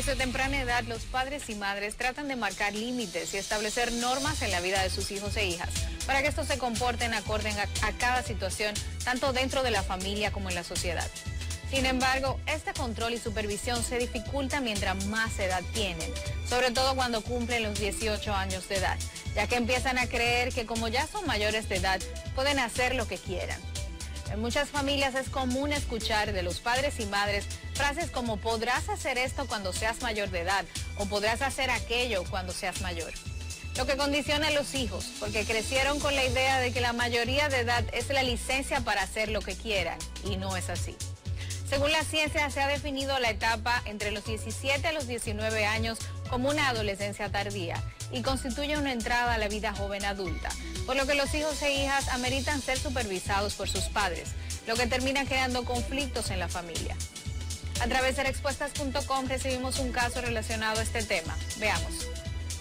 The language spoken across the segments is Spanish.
Desde temprana edad, los padres y madres tratan de marcar límites y establecer normas en la vida de sus hijos e hijas, para que estos se comporten acorde a cada situación, tanto dentro de la familia como en la sociedad. Sin embargo, este control y supervisión se dificulta mientras más edad tienen, sobre todo cuando cumplen los 18 años de edad, ya que empiezan a creer que como ya son mayores de edad, pueden hacer lo que quieran. En muchas familias es común escuchar de los padres y madres frases como podrás hacer esto cuando seas mayor de edad o podrás hacer aquello cuando seas mayor. Lo que condiciona a los hijos, porque crecieron con la idea de que la mayoría de edad es la licencia para hacer lo que quieran, y no es así. Según la ciencia, se ha definido la etapa entre los 17 a los 19 años como una adolescencia tardía y constituye una entrada a la vida joven adulta, por lo que los hijos e hijas ameritan ser supervisados por sus padres, lo que termina creando conflictos en la familia. A través de Respuestas.com recibimos un caso relacionado a este tema. Veamos.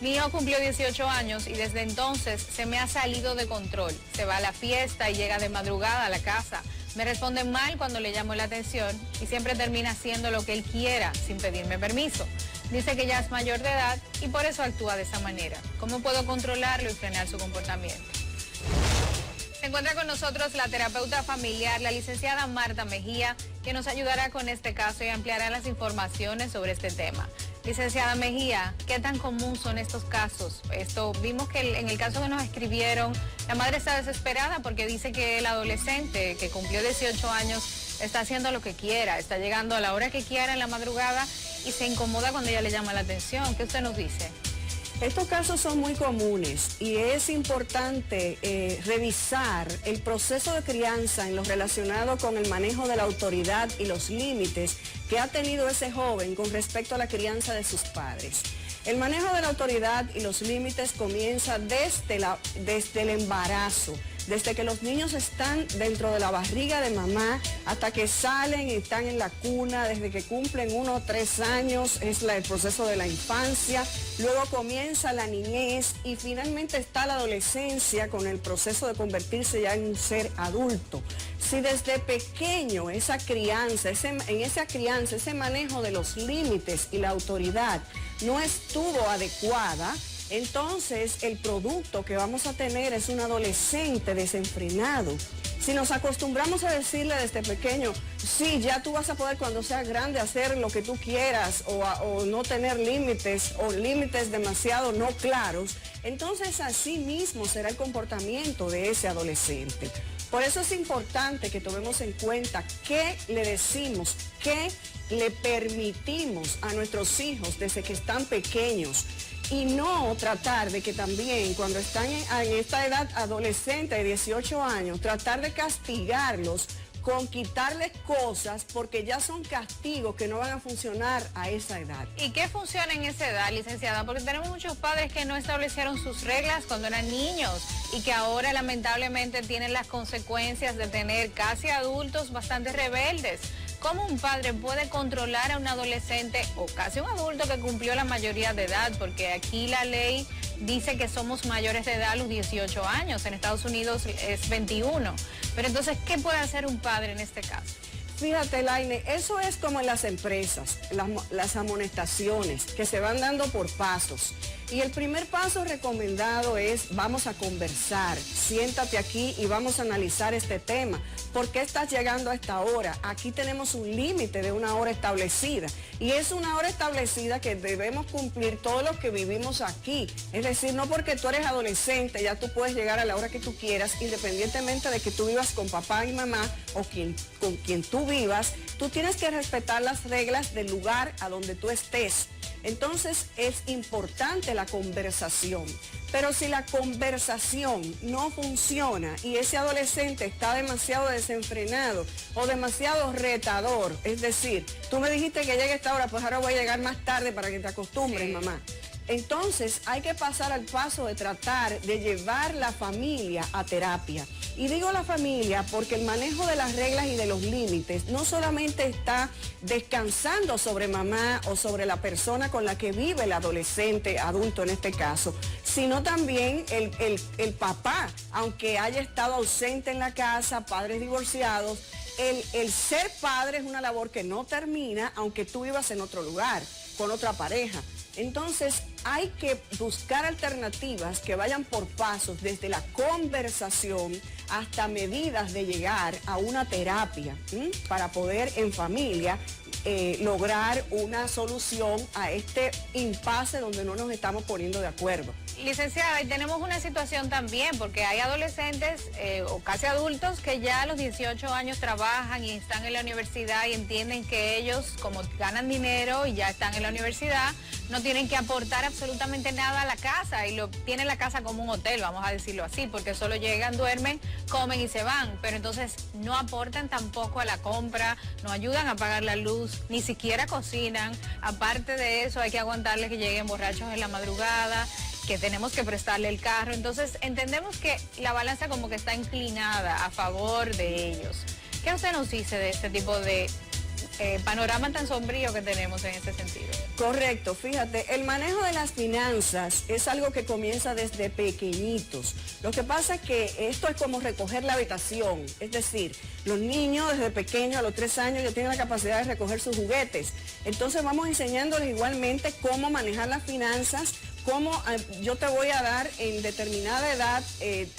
Mi hijo cumplió 18 años y desde entonces se me ha salido de control. Se va a la fiesta y llega de madrugada a la casa. Me responde mal cuando le llamo la atención y siempre termina haciendo lo que él quiera sin pedirme permiso. Dice que ya es mayor de edad y por eso actúa de esa manera. ¿Cómo puedo controlarlo y frenar su comportamiento? Se encuentra con nosotros la terapeuta familiar, la licenciada Marta Mejía, que nos ayudará con este caso y ampliará las informaciones sobre este tema. Licenciada Mejía, ¿qué tan común son estos casos? Vimos que en el caso que nos escribieron, la madre está desesperada porque dice que el adolescente que cumplió 18 años está haciendo lo que quiera, está llegando a la hora que quiera en la madrugada y se incomoda cuando ella le llama la atención. ¿Qué usted nos dice? Estos casos son muy comunes y es importante revisar el proceso de crianza en lo relacionado con el manejo de la autoridad y los límites que ha tenido ese joven con respecto a la crianza de sus padres. El manejo de la autoridad y los límites comienza desde el embarazo, desde que los niños están dentro de la barriga de mamá hasta que salen y están en la cuna, desde que cumplen 1 o 3 años, es el proceso de la infancia, luego comienza la niñez y finalmente está la adolescencia con el proceso de convertirse ya en un ser adulto. Si desde pequeño ese manejo de los límites y la autoridad no estuvo adecuada, entonces el producto que vamos a tener es un adolescente desenfrenado. Si nos acostumbramos a decirle desde pequeño, sí, ya tú vas a poder cuando seas grande hacer lo que tú quieras o no tener límites o límites demasiado no claros, entonces así mismo será el comportamiento de ese adolescente. Por eso es importante que tomemos en cuenta qué le decimos, qué le permitimos a nuestros hijos desde que están pequeños. Y no tratar de que también cuando están en esta edad adolescente de 18 años, tratar de castigarlos con quitarles cosas porque ya son castigos que no van a funcionar a esa edad. ¿Y qué funciona en esa edad, licenciada? Porque tenemos muchos padres que no establecieron sus reglas cuando eran niños y que ahora lamentablemente tienen las consecuencias de tener casi adultos bastante rebeldes. ¿Cómo un padre puede controlar a un adolescente o casi un adulto que cumplió la mayoría de edad? Porque aquí la ley dice que somos mayores de edad a los 18 años, en Estados Unidos es 21. Pero entonces, ¿qué puede hacer un padre en este caso? Fíjate, Laine, eso es como en las empresas, las amonestaciones que se van dando por pasos. Y el primer paso recomendado es, vamos a conversar, siéntate aquí y vamos a analizar este tema. ¿Por qué estás llegando a esta hora? Aquí tenemos un límite de una hora establecida. Y es una hora establecida que debemos cumplir todos los que vivimos aquí. Es decir, no porque tú eres adolescente, ya tú puedes llegar a la hora que tú quieras, independientemente de que tú vivas con papá y mamá o con quien tú vivas, tú tienes que respetar las reglas del lugar a donde tú estés. Entonces es importante la conversación, pero si la conversación no funciona y ese adolescente está demasiado desenfrenado o demasiado retador, es decir, tú me dijiste que llegue a esta hora, pues ahora voy a llegar más tarde para que te acostumbres, mamá. Entonces hay que pasar al paso de tratar de llevar la familia a terapia. Y digo la familia porque el manejo de las reglas y de los límites no solamente está descansando sobre mamá o sobre la persona con la que vive el adolescente, adulto en este caso, sino también el papá, aunque haya estado ausente en la casa, padres divorciados, el ser padre es una labor que no termina aunque tú vivas en otro lugar. con otra pareja. Entonces hay que buscar alternativas que vayan por pasos desde la conversación hasta medidas de llegar a una terapia para poder en familia lograr una solución a este impasse donde no nos estamos poniendo de acuerdo. Licenciada, y tenemos una situación también, porque hay adolescentes o casi adultos que ya a los 18 años trabajan y están en la universidad y entienden que ellos, como ganan dinero y ya están en la universidad, no tienen que aportar absolutamente nada a la casa y tienen la casa como un hotel, vamos a decirlo así, porque solo llegan, duermen, comen y se van, pero entonces no aportan tampoco a la compra, no ayudan a pagar la luz, ni siquiera cocinan. Aparte de eso, hay que aguantarles que lleguen borrachos en la madrugada, que tenemos que prestarle el carro. Entonces entendemos que la balanza como que está inclinada a favor de ellos. ¿Qué usted nos dice de este tipo de panorama tan sombrío que tenemos en este sentido? Correcto, fíjate, el manejo de las finanzas es algo que comienza desde pequeñitos. Lo que pasa es que esto es como recoger la habitación, es decir, los niños desde pequeños a los 3 años ya tienen la capacidad de recoger sus juguetes. Entonces vamos enseñándoles igualmente cómo manejar las finanzas, cómo yo te voy a dar en determinada edad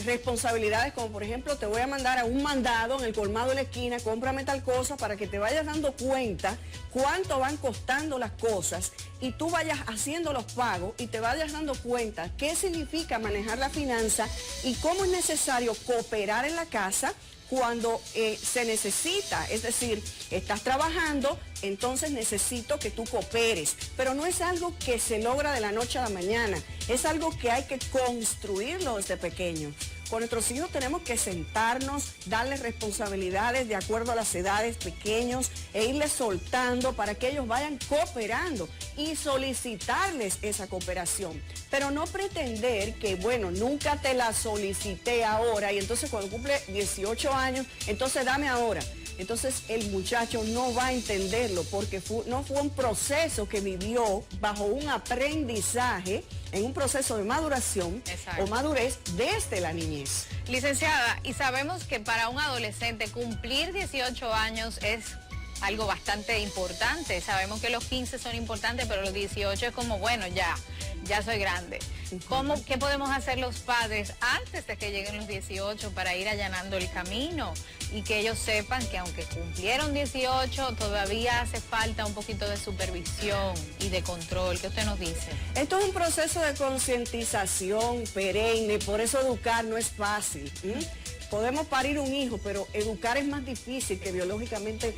responsabilidades, como por ejemplo te voy a mandar a un mandado en el colmado de la esquina, cómprame tal cosa, para que te vayas dando cuenta cuánto van costando las cosas y tú vayas haciendo los pagos y te vayas dando cuenta qué significa manejar la finanza y cómo es necesario cooperar en la casa cuando se necesita, es decir, estás trabajando, entonces necesito que tú cooperes, pero no es algo que se logra de la noche a la mañana, es algo que hay que construirlo desde pequeño. Con nuestros hijos tenemos que sentarnos, darles responsabilidades de acuerdo a las edades pequeños e irles soltando para que ellos vayan cooperando y solicitarles esa cooperación. Pero no pretender que, bueno, nunca te la solicité ahora y entonces cuando cumple 18 años, entonces dame ahora. Entonces el muchacho no va a entenderlo porque no fue un proceso que vivió bajo un aprendizaje, en un proceso de maduración. Exacto. O madurez desde la niñez. Licenciada, y sabemos que para un adolescente cumplir 18 años es algo bastante importante. Sabemos que los 15 son importantes, pero los 18 es como, bueno, ya soy grande. ¿Qué podemos hacer los padres antes de que lleguen los 18 para ir allanando el camino? Y que ellos sepan que aunque cumplieron 18, todavía hace falta un poquito de supervisión y de control. ¿Qué usted nos dice? Esto es un proceso de concientización perenne, por eso educar no es fácil. Podemos parir un hijo, pero educar es más difícil que biológicamente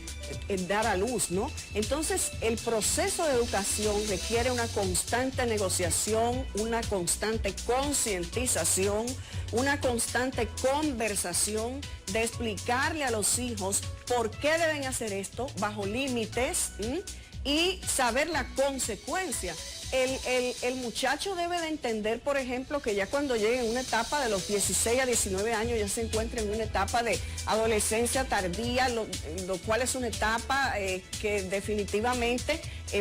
dar a luz, ¿no? Entonces, el proceso de educación requiere una constante negociación, una constante concientización, una constante conversación de explicarle a los hijos por qué deben hacer esto bajo límites y saber la consecuencia. El muchacho debe de entender, por ejemplo, que ya cuando llegue en una etapa de los 16 a 19 años ya se encuentra en una etapa de adolescencia tardía, lo cual es una etapa que definitivamente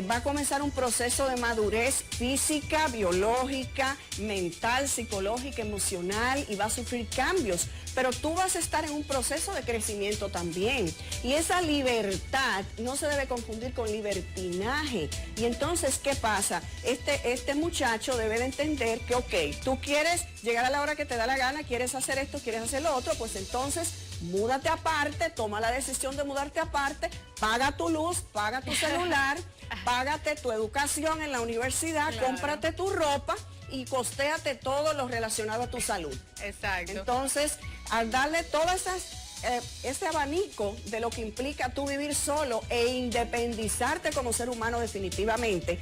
va a comenzar un proceso de madurez física, biológica, mental, psicológica, emocional y va a sufrir cambios. Pero tú vas a estar en un proceso de crecimiento también. Y esa libertad no se debe confundir con libertinaje. Y entonces, ¿qué pasa? Este muchacho debe de entender que, ok, tú quieres llegar a la hora que te da la gana, quieres hacer esto, quieres hacer lo otro, pues entonces múdate aparte, toma la decisión de mudarte aparte, paga tu luz, paga tu celular, págate tu educación en la universidad, claro. Cómprate tu ropa y costéate todo lo relacionado a tu salud. Exacto. Entonces, al darle todas ese abanico de lo que implica tú vivir solo e independizarte como ser humano definitivamente,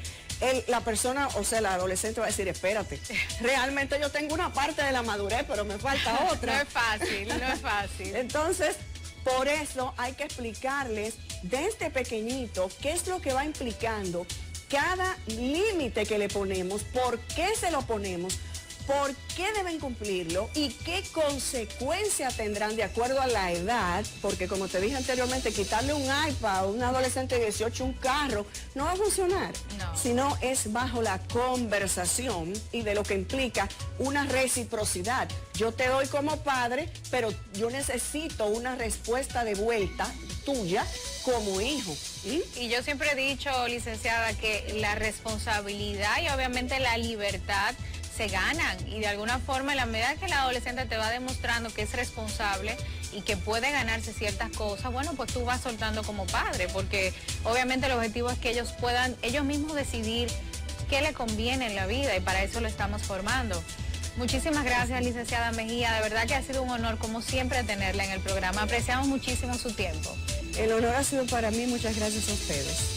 la persona, o sea, el adolescente va a decir, espérate, realmente yo tengo una parte de la madurez, pero me falta otra. No es fácil, no es fácil. Entonces, por eso hay que explicarles desde pequeñito qué es lo que va implicando cada límite que le ponemos, por qué se lo ponemos, por qué deben cumplirlo y qué consecuencias tendrán de acuerdo a la edad, porque como te dije anteriormente, quitarle un iPad a un adolescente de 18 un carro no va a funcionar, no. Sino es bajo la conversación y de lo que implica una reciprocidad. Yo te doy como padre, pero yo necesito una respuesta de vuelta tuya como hijo. Y yo siempre he dicho, licenciada, que la responsabilidad y obviamente la libertad se ganan, y de alguna forma en la medida que el adolescente te va demostrando que es responsable y que puede ganarse ciertas cosas, bueno, pues tú vas soltando como padre, porque obviamente el objetivo es que ellos puedan ellos mismos decidir qué le conviene en la vida, y para eso lo estamos formando. Muchísimas gracias, licenciada Mejía, de verdad que ha sido un honor como siempre tenerla en el programa, apreciamos muchísimo su tiempo. El honor ha sido para mí, muchas gracias a ustedes.